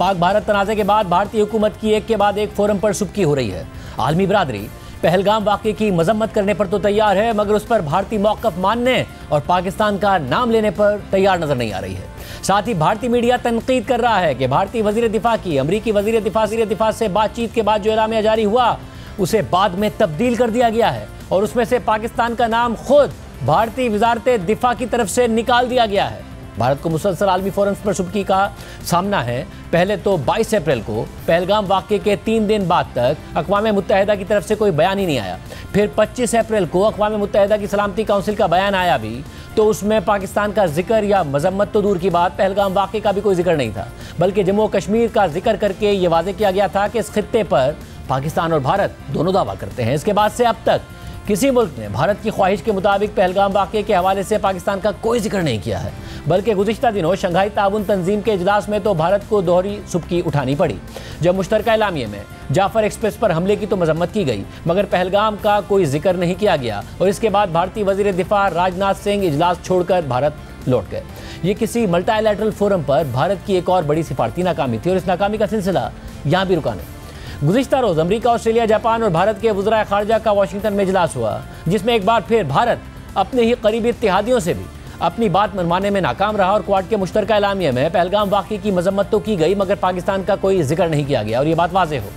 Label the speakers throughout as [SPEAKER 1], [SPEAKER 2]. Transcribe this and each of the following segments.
[SPEAKER 1] पाक भारत तनाज़े के बाद भारतीय हुकूमत की एक के बाद एक फोरम पर शुबकी हो रही है। आलमी बिरादरी पहलगाम वाक़े की मजम्मत करने पर तो तैयार है, मगर उस पर भारतीय मौक़िफ़ मानने और पाकिस्तान का नाम लेने पर तैयार नजर नहीं आ रही है। साथ ही भारतीय मीडिया तनकीद कर रहा है कि भारतीय वज़ीर दिफा की अमरीकी वज़ीर दिफा से बातचीत के बाद जो एलामिया जारी हुआ उसे बाद में तब्दील कर दिया गया है और उसमें से पाकिस्तान का नाम खुद भारतीय वज़ारत दिफा की तरफ से निकाल दिया गया है। भारत को मुसलसल आलमी फोरम्स पर शुबकी का सामना है। पहले तो 22 अप्रैल को पहलगाम वाक़े के 3 दिन बाद तक अक़वाम मुत्तहिदा की तरफ से कोई बयान ही नहीं आया। फिर 25 अप्रैल को अक़वाम मुत्तहिदा की सलामती काउंसिल का बयान आया भी, तो उसमें पाकिस्तान का जिक्र या मजम्मत तो दूर की बात, पहलगाम वाक़े का भी कोई जिक्र नहीं था, बल्कि जम्मू कश्मीर का जिक्र करके ये वाज़ेह किया गया था कि इस खित्ते पर पाकिस्तान और भारत दोनों दावा करते हैं। इसके बाद से अब तक किसी मुल्क ने भारत की ख्वाहिश के मुताबिक पहलगाम वाक़े के हवाले से पाकिस्तान का कोई जिक्र नहीं किया है, बल्कि गुज़िश्ता दिनों शंघाई ताउन तंजीम के इजलास में तो भारत को दोहरी सुबकी उठानी पड़ी, जब मुश्तरका एलामिये में जाफर एक्सप्रेस पर हमले की तो मजम्मत की गई मगर पहलगाम का कोई जिक्र नहीं किया गया। और इसके बाद भारतीय वज़ीर दिफा राजनाथ सिंह इजलास छोड़कर भारत लौट गए। ये किसी मल्टीलैटरल फोरम पर भारत की एक और बड़ी सिफारती नाकामी थी और इस नाकामी का सिलसिला यहाँ भी रुका नहीं। गुज़िश्ता रोज़ अमरीका, ऑस्ट्रेलिया, जापान और भारत के वज़राए ख़ारजा का वाशिंगटन में इजलास हुआ, जिसमें एक बार फिर भारत अपने ही करीबी इत्तेहादियों से भी अपनी बात मनवाने में नाकाम रहा और क्वाड के मुश्तरका एलामिये में पहलगाम वाक़े की मजम्मत तो की गई मगर पाकिस्तान का कोई जिक्र नहीं किया गया। और ये बात वाज़ेह हो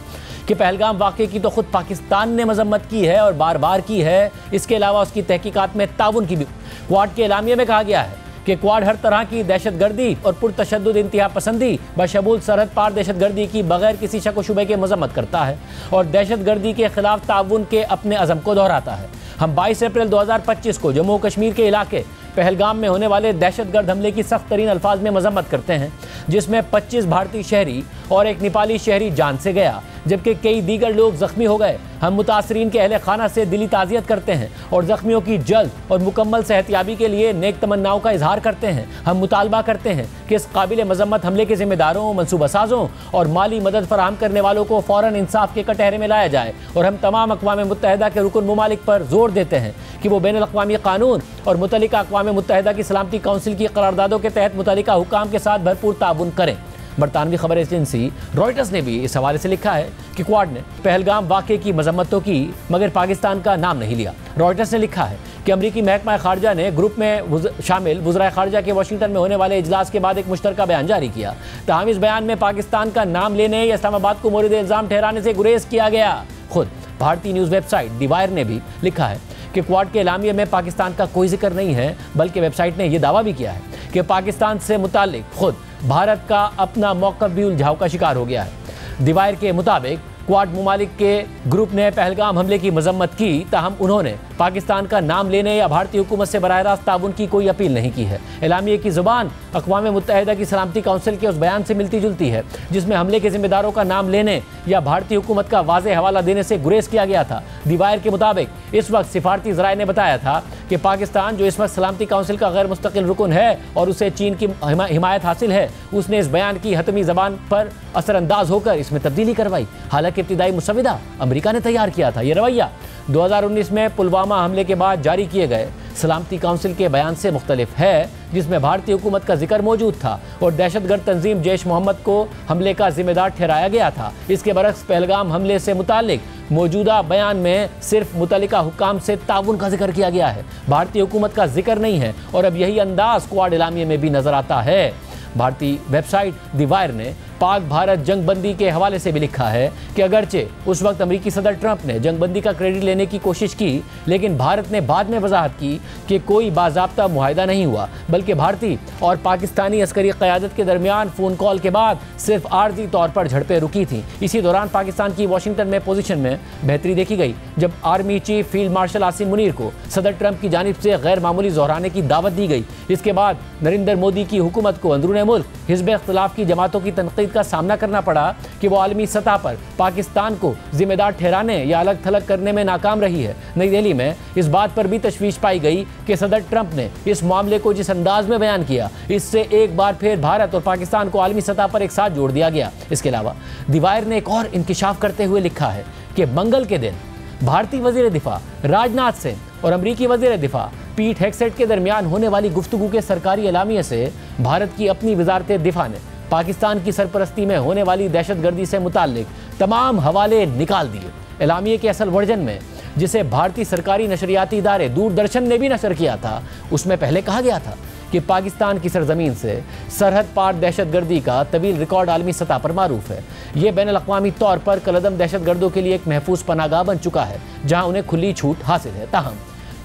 [SPEAKER 1] कि पहलगाम वाक़े की तो खुद पाकिस्तान ने मजम्मत की है और बार बार की है। इसके अलावा उसकी तहकीकात में ताउन की भी क्वाड के एलामिये में कहा गया है कि क्वाड हर तरह की दहशतगर्दी और पुरतशद्दुद इंतहा पसंदी बशमूल सरहद पार दहशतगर्दी की बगैर किसी शक व शुबे के मजम्मत करता है और दहशतगर्दी के खिलाफ ताउन के अपने अज़म को दोहराता है। हम 22 अप्रैल 2025 को जम्मू कश्मीर के इलाके पहलगाम में होने वाले दहशतगर्द हमले की सख्त तरीन अल्फाज में मजम्मत करते हैं, जिसमें 25 भारतीय शहरी और एक नेपाली शहरी जान से गया जबकि कई दीगर लोग जख्मी हो गए। हम मुतासरीन के अहले खाना से दिली ताज़ियत करते हैं और जख्मियों की जल्द और मुकम्मल सेहतियाबी के लिए नेक तमन्नाओं का इजहार करते हैं। हम मुतालबा करते हैं कि इस काबिल मजम्मत हमले के जिम्मेदारों, मनसूबा साजों और माली मदद फराहम करने वालों को फ़ौरन इंसाफ के कटहरे में लाया जाए और हम तमाम अक़वाम मुत्तहिदा के रुकन ममालिक पर जोर देते हैं कि वो बैनुल अक़वामी कानून और मुतल्लिका अक़वाम मुत्तहिदा की सलामती काउंसिल की करारदादों के तहत मुतल्लिका हुकाम के साथ भरपूर ताउन करें। बरतानवी खबर एजेंसी रॉयटर्स ने भी इस हवाले से लिखा है कि क्वाड ने पहलगाम वाक़े की मजम्मत तो की मगर पाकिस्तान का नाम नहीं लिया। रॉयटर्स ने लिखा है कि अमरीकी महकमा ख़ारजा ने ग्रुप में शामिल वज़राए ख़ारजा के वाशिंगटन में होने वाले इजलास के बाद एक मुश्तरका बयान जारी किया। ताहम इस बयान में पाकिस्तान का नाम लेने या इस्लामाबाद को मोरिद इल्ज़ाम ठहराने से गुरेज किया गया। खुद भारतीय न्यूज़ वेबसाइट दी वायर ने भी लिखा है कि क्वाड के एलामिये में पाकिस्तान का कोई जिक्र नहीं है, बल्कि वेबसाइट ने यह दावा भी किया है कि पाकिस्तान से मुताल्लिक खुद भारत का अपना मौक़िफ़ भी उलझाव का शिकार हो गया है। दीवार के मुताबिक क्वाड ममालिक के ग्रुप ने पहलगाम हमले की मजम्मत की, ताहम उन्होंने पाकिस्तान का नाम लेने या भारतीय हुकूमत से बराह रास्त ताउन की कोई अपील नहीं की है। एलामिये की ज़ुबान अक़वाम मुत्तहिदा की सलामती काउंसिल के उस बयान से मिलती जुलती है जिसमें हमले के जिम्मेदारों का नाम लेने या भारतीय हुकूमत का वाज़ेह हवाला देने से गुरेज किया गया था। दीवार के मुताबिक इस वक्त सिफारती ज़राए ने बताया था कि पाकिस्तान, जो इस वक्त सलामती काउंसिल का गैर मुस्तकिल रुकन है और उसे चीन की हिमायत हासिल है, उसने इस बयान की हतमी ज़बान पर असरअंदाज होकर इसमें तब्दीली करवाई। हालांकि इब्तिदाई मुसविदा अमरीका ने तैयार किया था। ये रवैया 2019 में पुलवामा हमले के बाद जारी किए गए सलामती काउंसिल के बयान से मुख्तलिफ है, जिसमें भारतीय हुकूमत का जिक्र मौजूद था और दहशतगर्द तंजीम जैश मोहम्मद को हमले का जिम्मेदार ठहराया गया था। इसके बरक्स पहलगाम हमले से मुतालिक मौजूदा बयान में सिर्फ मुतल्लिका हुकाम से ताउन का जिक्र किया गया है, भारतीय हुकूमत का जिक्र नहीं है और अब यही अंदाज क्वाड एलामिये में भी नजर आता है। भारतीय वेबसाइट दी वायर ने पाक भारत जंगबंदी के हवाले से भी लिखा है कि अगरचे उस वक्त अमरीकी सदर ट्रंप ने जंगबंदी का क्रेडिट लेने की कोशिश की, लेकिन भारत ने बाद में वजाहत की कि कोई बाज़ाब्ता मुआहिदा नहीं हुआ, बल्कि भारतीय और पाकिस्तानी अस्करी क़यादत के दरमियान फ़ोन कॉल के बाद सिर्फ आर्जी तौर पर झड़पें रुकी थीं। इसी दौरान पाकिस्तान की वाशिंगटन में पोजीशन में बेहतरी देखी गई जब army chief field marshal Asim Munir को सदर ट्रंप की जानिब से गैर मामूली दोहराने की दावत दी गई। इसके बाद नरेंद्र मोदी की हुकूमत को अंदरूनी मुल्क हिज़्ब इख्तिलाफ की जमातों की तनकीद का सामना करना पड़ा कि वो आलमी सतह पर पाकिस्तान को जिम्मेदार ठहराने या अलग थलग करने में नाकाम रही है। नई दिल्ली में इस बात पर भी तशवीश पाई गई कि सदर ट्रंप ने इस मामले को जिस अंदाज में बयान किया, इससे एक बार फिर भारत और पाकिस्तान को आलमी सतह पर एक साथ जोड़ दिया गया। इसके अलावा दीवार ने एक और इंकिशाफ करते हुए लिखा है कि मंगल के दिन भारतीय वजीर दिफा राजनाथ सिंह और अमरीकी वजीर दिफा पीट हेगसेट के दरमियान होने वाली गुफ्तगू के सरकारी एलामिये से भारत की अपनी वजारत दिफा ने पाकिस्तान की सरपरस्ती में होने वाली दहशतगर्दी से मुताल्लिक तमाम हवाले निकाल दिए। एलामिये के असल वर्जन में, जिसे भारतीय सरकारी नशरियाती इदारे दूरदर्शन ने भी नशर किया था, उसमें पहले कहा गया था कि पाकिस्तान की सरजमीन से सरहद पार दहशतगर्दी का तवील रिकॉर्ड आलमी सतह पर मारूफ है। ये बैनुल-अक़वामी तौर पर कलअदम दहशतगर्दों के लिए एक महफूज पनाहगाह बन चुका है, जहां उन्हें खुली छूट हासिल है। ताहम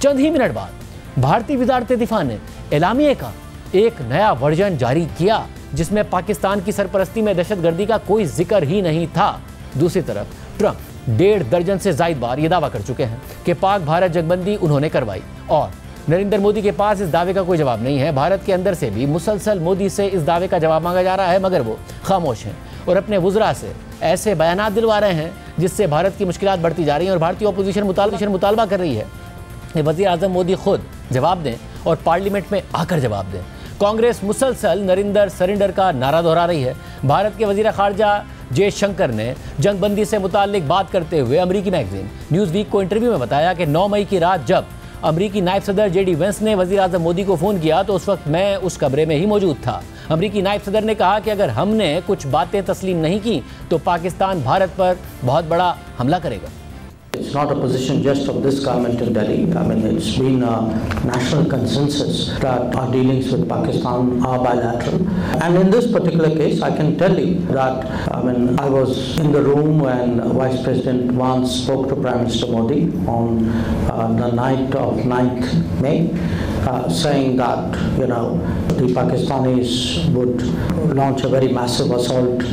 [SPEAKER 1] चंद ही मिनट बाद भारतीय वज़ारत दिफा ने एलामिये का एक नया वर्जन जारी किया, जिसमें पाकिस्तान की सरपरस्ती में दहशतगर्दी का कोई जिक्र ही नहीं था। दूसरी तरफ ट्रंप 1.5 दर्जन से ज़ायद बार ये दावा कर चुके हैं कि पाक भारत जंगबंदी उन्होंने करवाई, और नरेंद्र मोदी के पास इस दावे का कोई जवाब नहीं है। भारत के अंदर से भी मुसलसल मोदी से इस दावे का जवाब मांगा जा रहा है, मगर वो खामोश हैं और अपने वुज़रा से ऐसे बयानात दिलवा रहे हैं जिससे भारत की मुश्किलात बढ़ती जा रही हैं और भारतीय अपोजिशन मुतालबा कर रही है कि वज़ीर आज़म मोदी खुद जवाब दें और पार्लियामेंट में आकर जवाब दें। कांग्रेस मुसलसल नरेंद्र सरेंडर का नारा दोहरा रही है। भारत के वज़ीर ख़ारजा जयशंकर ने जंगबंदी से मुताल्लिक बात करते हुए अमरीकी मैगजीन न्यूज़ वीक को इंटरव्यू में बताया कि 9 मई की रात जब अमरीकी नायब सदर JD वेंस ने वज़ीर आज़म मोदी को फ़ोन किया तो उस वक्त मैं उस कमरे में ही मौजूद था। अमरीकी नायब सदर ने कहा कि अगर हमने कुछ बातें तस्लीम नहीं की तो पाकिस्तान भारत पर बहुत बड़ा हमला करेगा।
[SPEAKER 2] It's not a position just of this government in Delhi. I mean, it's been a national consensus that our dealings with Pakistan are bilateral. And in this particular case, I can tell you that, I mean, I was in the room when Vice President Vance spoke to Prime Minister Modi on the night of 9th May, saying that, you know, the Pakistanis would launch a very massive assault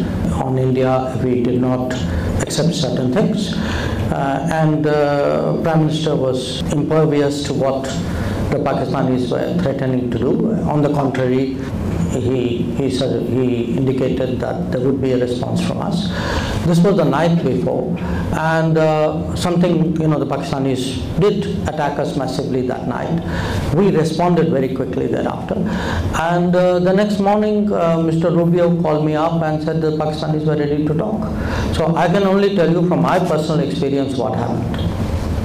[SPEAKER 2] on India if we did not accept certain things. Prime Minister was impervious to what the Pakistanis were threatening to do. On the contrary, he indicated that there would be a response from us. This was the night before, and something, you know, the Pakistanis did attack us massively that night. We responded very quickly thereafter, and the next morning Mr. Rubio called me up and said the Pakistanis were ready to talk. So I can only tell you from my personal experience what happened.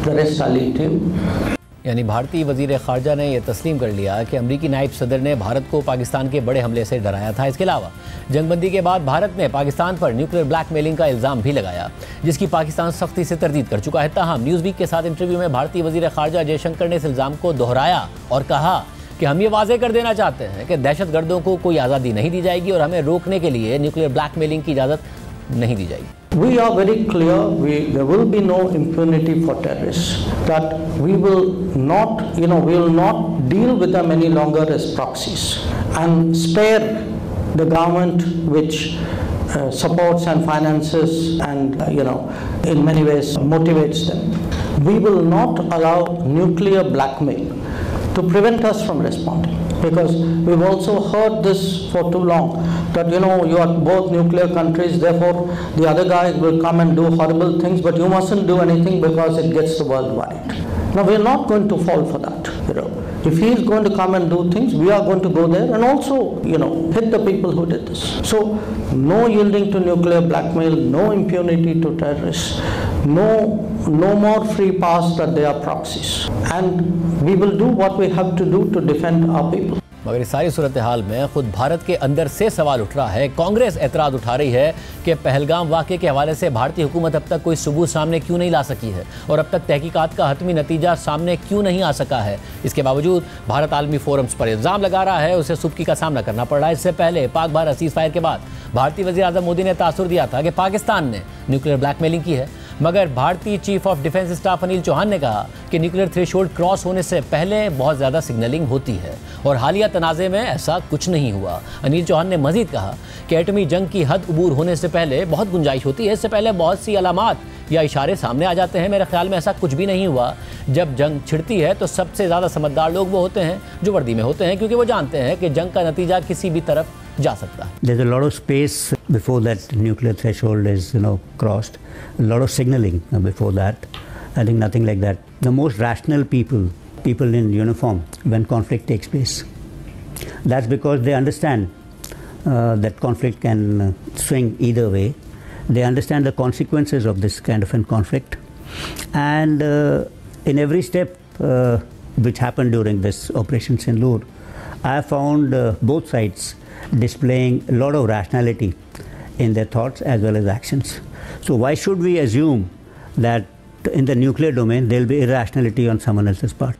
[SPEAKER 2] The rest I'll leave to you.
[SPEAKER 1] यानी भारतीय वज़ीर ख़ारजा ने यह तस्लीम कर लिया कि अमरीकी नायब सदर ने भारत को पाकिस्तान के बड़े हमले से डराया था। इसके अलावा जंगबंदी के बाद भारत ने पाकिस्तान पर न्यूक्लियर ब्लैकमेलिंग का इल्ज़ाम भी लगाया, जिसकी पाकिस्तान सख्ती से तरदीद कर चुका है। ताहम न्यूज़ वीक के साथ इंटरव्यू में भारतीय वज़ीर ख़ारजा जयशंकर ने इस इल्ज़ाम को दोहराया और कहा कि हम ये वाज़ेह कर देना चाहते हैं कि दहशतगर्दों को कोई आज़ादी नहीं दी जाएगी और हमें रोकने के लिए न्यूक्लियर ब्लैकमेलिंग की इजाज़त नहीं दी जाएगी।
[SPEAKER 2] We are very clear, there will be no impunity for terrorists, that we will not, we will not deal with them any longer as proxies and spare the government which supports and finances and, in many ways motivates them. We will not allow nuclear blackmail to prevent us from responding, because we've also heard this for too long, that you are both nuclear countries, therefore the other guys will come and do horrible things, but you mustn't do anything because it gets the world worried. Now we are not going to fall for that. If he is going to come and do things, we are going to go there and also hit the people who did this. So no yielding to nuclear blackmail, no impunity to terrorists, no more free pass that they are proxies, and we will do what we have to do to defend our people.
[SPEAKER 1] मगर इस सारी सूरत हाल में खुद भारत के अंदर से सवाल उठ रहा है। कांग्रेस एतराज़ उठा रही है कि पहलगाम वाक़े के हवाले से भारतीय हुकूमत अब तक कोई सबूत सामने क्यों नहीं ला सकी है और अब तक तहकीकात का हतमी नतीजा सामने क्यों नहीं आ सका है। इसके बावजूद भारत आलमी फोरम्स पर इल्ज़ाम लगा रहा है, उसे सुबकी का सामना करना पड़ रहा है। इससे पहले पाक भारत सीज़ फायर के बाद भारतीय वज़ीर आज़म मोदी ने तासुर दिया था कि पाकिस्तान ने न्यूक्लियर ब्लैकमेलिंग की है, मगर भारतीय chief of defence staff Anil Chauhan ने कहा कि न्यूक्लियर थ्रेशोल्ड क्रॉस होने से पहले बहुत ज़्यादा सिग्नलिंग होती है और हालिया तनाज़े में ऐसा कुछ नहीं हुआ। अनिल चौहान ने मज़ीद कहा कि एटमी जंग की हद अबूर होने से पहले बहुत गुंजाइश होती है, इससे पहले बहुत सी अलामात या इशारे सामने आ जाते हैं। मेरे ख्याल में ऐसा कुछ भी नहीं हुआ। जब जंग छिड़ती है तो सबसे ज़्यादा समझदार लोग वो होते हैं जो वर्दी में होते हैं, क्योंकि वो जानते हैं कि जंग का नतीजा किसी भी तरफ जा सकता है।
[SPEAKER 3] There's a lot of space before that nuclear threshold is crossed. A lot of signaling before that. I think nothing like that. The most rational people in uniform when conflict takes place. That's because they understand that conflict can swing either way. They understand the consequences of this kind of a conflict, and in every step which happened during this Operation Sindoor, I found both sides displaying a lot of rationality in their thoughts as well as actions. So why should we assume that in the nuclear domain there will be irrationality on someone else's part?